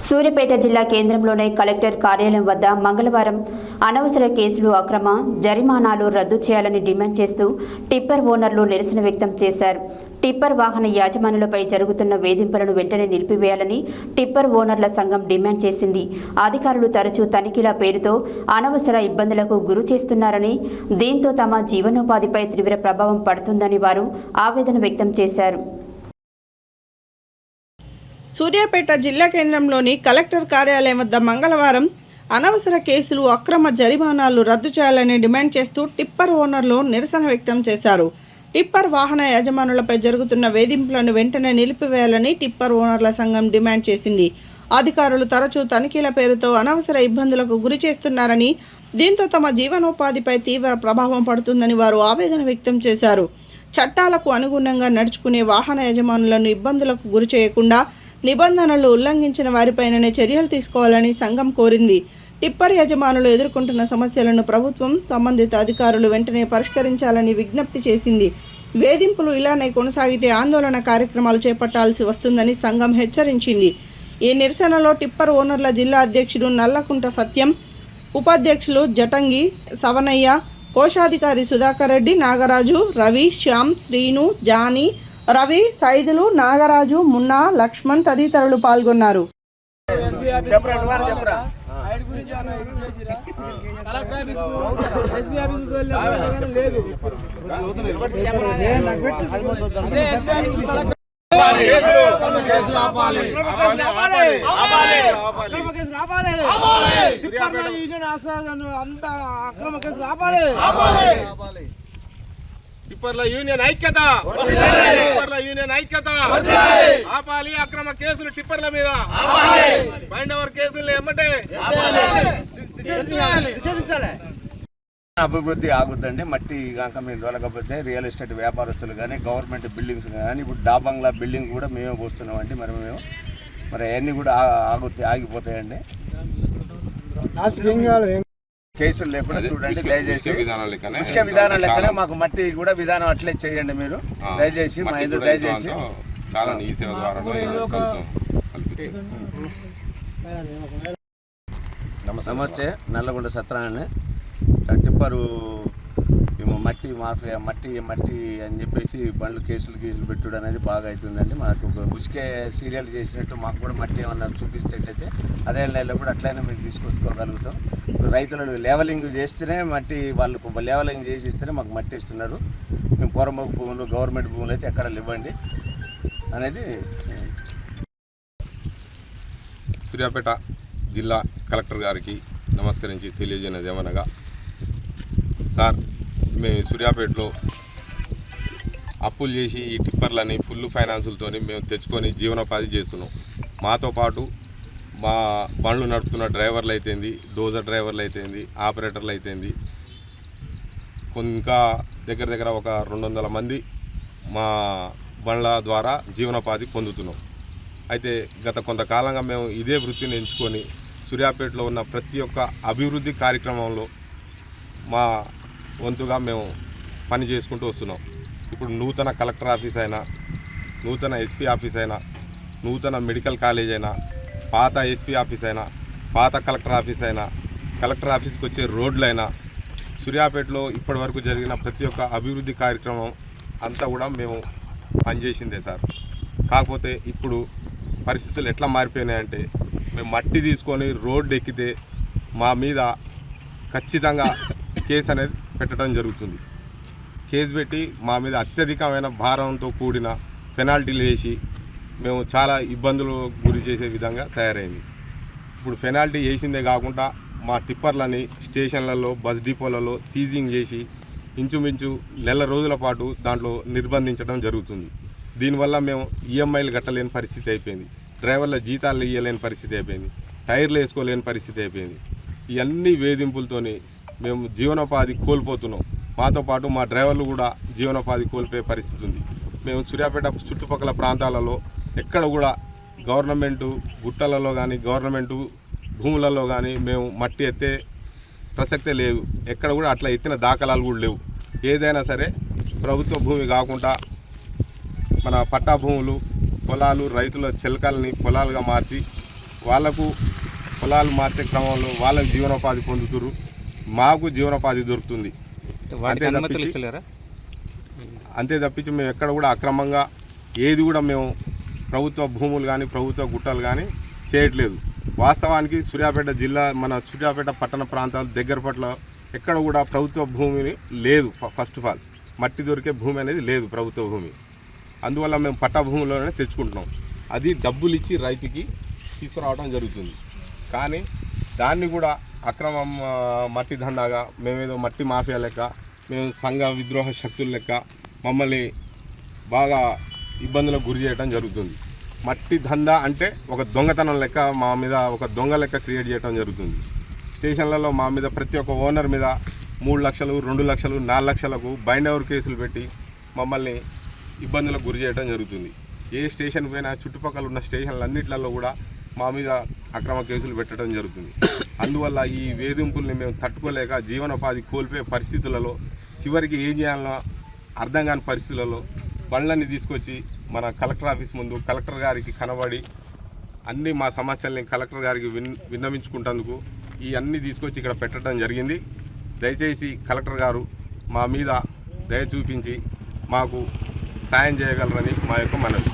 సూర్యాపేట జిల్లా కేంద్రంలోని కలెక్టర్ కార్యాలయం వద్ద మంగళవారం అనవసర కేసులు, అక్రమ జరిమానాలు రద్దు చేయాలని డిమాండ్ చేస్తూ టిప్పర్ ఓనర్లు నిరసన వ్యక్తం చేశారు. టిప్పర్ వాహన యాజమానులపై జరుగుతున్న వేధింపులను వెంటనే నిలిపివేయాలని టిప్పర్ ఓనర్ల సంఘం డిమాండ్ చేసింది. అధికారులు తరచూ తనిఖీల పేరుతో అనవసర ఇబ్బందులకు గురి చేస్తున్నారని, దీంతో తమ జీవనోపాధిపై తీవ్ర ప్రభావం పడుతుందని వారు ఆవేదన వ్యక్తం చేశారు. సూర్యాపేట జిల్లా కేంద్రంలోని కలెక్టర్ కార్యాలయం వద్ద మంగళవారం అనవసర కేసులు, అక్రమ జరిమానాలు రద్దు చేయాలని డిమాండ్ చేస్తూ టిప్పర్ ఓనర్లు నిరసన వ్యక్తం చేశారు. టిప్పర్ వాహన యజమానులపై జరుగుతున్న వేధింపులను వెంటనే నిలిపివేయాలని టిప్పర్ ఓనర్ల సంఘం డిమాండ్ చేసింది. అధికారులు తరచూ తనిఖీల పేరుతో అనవసర ఇబ్బందులకు గురి చేస్తున్నారని, దీంతో తమ జీవనోపాధిపై తీవ్ర ప్రభావం పడుతుందని వారు ఆవేదన వ్యక్తం చేశారు. చట్టాలకు అనుగుణంగా నడుచుకునే వాహన యజమానులను ఇబ్బందులకు గురి చేయకుండా నిబంధనలు ఉల్లంఘించిన వారిపైననే చర్యలు తీసుకోవాలని సంఘం కోరింది. టిప్పర్ యజమానులు ఎదుర్కొంటున్న సమస్యలను ప్రభుత్వం, సంబంధిత అధికారులు వెంటనే పరిష్కరించాలని విజ్ఞప్తి చేసింది. వేధింపులు ఇలానే కొనసాగితే ఆందోళన కార్యక్రమాలు చేపట్టాల్సి వస్తుందని సంఘం హెచ్చరించింది. ఈ నిరసనలో టిప్పర్ ఓనర్ల జిల్లా అధ్యక్షుడు నల్లకుంట సత్యం, ఉపాధ్యక్షులు జటంగి సవనయ్య, కోశాధికారి సుధాకర్ రెడ్డి, నాగరాజు, రవి, శ్యామ్, శ్రీను, జానీ, రవి, సైదులు, నాగరాజు, మున్నా, లక్ష్మణ్ తదితరులు పాల్గొన్నారు. టిప్పర్ల యూనియన్ ఐక్యత, టిప్పర్ల యూనియన్ ఐక్యత. ఆపాలి అక్రమ కేసులు టిప్పర్ల మీద, బైండ్ ఓవర్ కేసులు ఎమ్మటే అభివృద్ధి ఆగుద్దండి. మట్టి కనుక మేము దొరకకపోతే రియల్ ఎస్టేట్ వ్యాపారస్తులు కానీ, గవర్నమెంట్ బిల్డింగ్స్ కానీ, ఇప్పుడు డాబంగ్లా బిల్డింగ్ కూడా మేమే పోస్తున్నామండి. మరి అవన్నీ కూడా ఆగిపోతాయండి. కేసులు లేకుండా చూడండి దయచేసి. ఇసుక విధానం లెక్కనే మాకు మట్టి కూడా విధానం అట్లే చేయండి మీరు దయచేసి. మా ఇందులో దయచేసి నమస్తే. నల్లగొండ సత్రాన్ని టిప్పరు మట్టి మాఫియా, మట్టి అని చెప్పేసి బండ్లు కేసులు పెట్టుడు అనేది బాగా అవుతుందండి. మనకు ఉసుకే సీరియల్ చేసినట్టు మాకు కూడా మట్టి ఏమన్నా చూపిస్తేటైతే అదే నెలలో కూడా అట్లయినా మేము తీసుకొచ్చుకోగలుగుతాం. రైతులు లేవలింగ్ చేస్తేనే మట్టి, వాళ్ళు లేవలింగ్ చేసి ఇస్తేనే మాకు మట్టి ఇస్తున్నారు. మేము పొరమొక్క భూములు, గవర్నమెంట్ భూములు అయితే ఎక్కడ ఇవ్వండి అనేది. సూర్యాపేట జిల్లా కలెక్టర్ గారికి నమస్కరించి తెలియజేయనది ఏమనగా, సార్ మేము సూర్యాపేటలో అప్పులు చేసి ఈ టిప్పర్లని ఫుల్ ఫైనాన్సులతో మేము తెచ్చుకొని జీవనోపాధి చేస్తున్నాం. మాతో పాటు మా బండ్లు నడుపుతున్న డ్రైవర్లు అయితేంది, డోజర్ డ్రైవర్లు అయితేంది, ఆపరేటర్లు అయితేంది, ఇంకా దగ్గర ఒక 200 మంది మా బండ్ల ద్వారా జీవనోపాధి పొందుతున్నాం. అయితే గత కొంతకాలంగా మేము ఇదే వృత్తిని ఎంచుకొని సూర్యాపేటలో ఉన్న ప్రతి ఒక్క అభివృద్ధి కార్యక్రమంలో మా వంతుగా మేము పని చేసుకుంటూ వస్తున్నాం. ఇప్పుడు నూతన కలెక్టర్ ఆఫీస్ అయినా, నూతన ఎస్పీ ఆఫీస్ అయినా, నూతన మెడికల్ కాలేజ్ అయినా, పాత ఎస్పీ ఆఫీస్ అయినా, పాత కలెక్టర్ ఆఫీస్ అయినా, కలెక్టర్ ఆఫీస్కి వచ్చే రోడ్లైనా, సూర్యాపేటలో ఇప్పటి వరకు జరిగిన ప్రతి ఒక్క అభివృద్ధి కార్యక్రమం అంతా కూడా మేము పనిచేసిందే సార్. కాకపోతే ఇప్పుడు పరిస్థితులు ఎట్లా మారిపోయినాయంటే, మేము మట్టి తీసుకొని రోడ్డు ఎక్కితే మా మీద ఖచ్చితంగా కేసు అనేది పెట్టడం జరుగుతుంది. కేసు పెట్టి మా మీద అత్యధికమైన భారంతో కూడిన పెనాల్టీలు వేసి మేము చాలా ఇబ్బందులు గురి చేసే విధంగా తయారైంది. ఇప్పుడు పెనాల్టీ వేసిందే కాకుండా మా టిప్పర్లని స్టేషన్లలో, బస్ డిపోలలో సీజింగ్ చేసి ఇంచుమించు నెల రోజుల పాటు దాంట్లో నిర్బంధించడం జరుగుతుంది. దీనివల్ల మేము ఈఎంఐలు కట్టలేని పరిస్థితి అయిపోయింది, డ్రైవర్ల జీతాలు ఇవ్వలేని పరిస్థితి అయిపోయింది, టైర్లు వేసుకోలేని పరిస్థితి అయిపోయింది. ఇవన్నీ వేధింపులతోని మేము జీవనోపాధి కోల్పోతున్నాం. మాతో పాటు మా డ్రైవర్లు కూడా జీవనోపాధి కోల్పోయే పరిస్థితి ఉంది. మేము సూర్యాపేట చుట్టుపక్కల ప్రాంతాలలో ఎక్కడ కూడా గవర్నమెంటు గుట్టలలో కానీ, గవర్నమెంటు భూములలో కానీ మేము మట్టి ఎత్తే ప్రసక్తే లేదు. ఎక్కడ కూడా అట్లా ఎత్తిన దాఖలాలు కూడా లేవు. ఏదైనా సరే ప్రభుత్వ భూమి కాకుండా మన పట్టా భూములు, పొలాలు, రైతుల చెలకల్ని పొలాలుగా మార్చి వాళ్ళకు పొలాలు మార్చే క్రమంలో వాళ్ళకు జీవనోపాధి పొందుతురు, మాకు జీవనోపాధి దొరుకుతుంది. అంతే తప్పించి మేము ఎక్కడ కూడా అక్రమంగా ఏది కూడా మేము ప్రభుత్వ భూములు కానీ ప్రభుత్వ గుట్టలు కానీ చేయట్లేదు. వాస్తవానికి సూర్యాపేట జిల్లా మన సూర్యాపేట పట్టణ ప్రాంతాల దగ్గర పట్ల ఎక్కడ కూడా ప్రభుత్వ భూమిని లేదు. ఫస్ట్ ఆఫ్ ఆల్ మట్టి దొరికే భూమి అనేది లేదు ప్రభుత్వ భూమి. అందువల్ల మేము పట్టా భూమిలోనే తెచ్చుకుంటున్నాం. అది డబ్బులు ఇచ్చి రైతుకి తీసుకురావడం జరుగుతుంది. కానీ దాన్ని కూడా అక్రమం మట్టి దండాగా మేమేదో మట్టి మాఫియా లెక్క, మేము సంఘ విద్రోహ శక్తుల లెక్క మమ్మల్ని బాగా ఇబ్బందులకు గురి చేయడం జరుగుతుంది. మట్టి దందా అంటే ఒక దొంగతనం లెక్క మా మీద ఒక దొంగ లెక్క క్రియేట్ చేయడం జరుగుతుంది. స్టేషన్లలో మా మీద ప్రతి ఒక్క ఓనర్ మీద 3 లక్షలు 2 లక్షలు 4 లక్షలకు బైండ్ ఓవర్ కేసులు పెట్టి మమ్మల్ని ఇబ్బందులకు గురి చేయడం జరుగుతుంది. ఏ స్టేషన్ పోయినా చుట్టుపక్కల ఉన్న స్టేషన్లన్నింటిలో కూడా మా మీద అక్రమ కేసులు పెట్టడం జరుగుతుంది. అందువల్ల ఈ వేధింపుల్ని మేము తట్టుకోలేక జీవనోపాధి కోల్పోయే పరిస్థితులలో చివరికి ఏం చేయాలనో అర్థం కాని పరిస్థితులలో బండ్లన్నీ తీసుకొచ్చి మన కలెక్టర్ ఆఫీస్ ముందు కలెక్టర్ గారికి కనబడి అన్ని మా సమస్యల్ని కలెక్టర్ గారికి విన్నవించుకుంటేందుకు ఈ అన్నీ తీసుకొచ్చి ఇక్కడ పెట్టడం జరిగింది. దయచేసి కలెక్టర్ గారు మా మీద దయ చూపించి మాకు సాయం చేయగలరని మా యొక్క మనవి.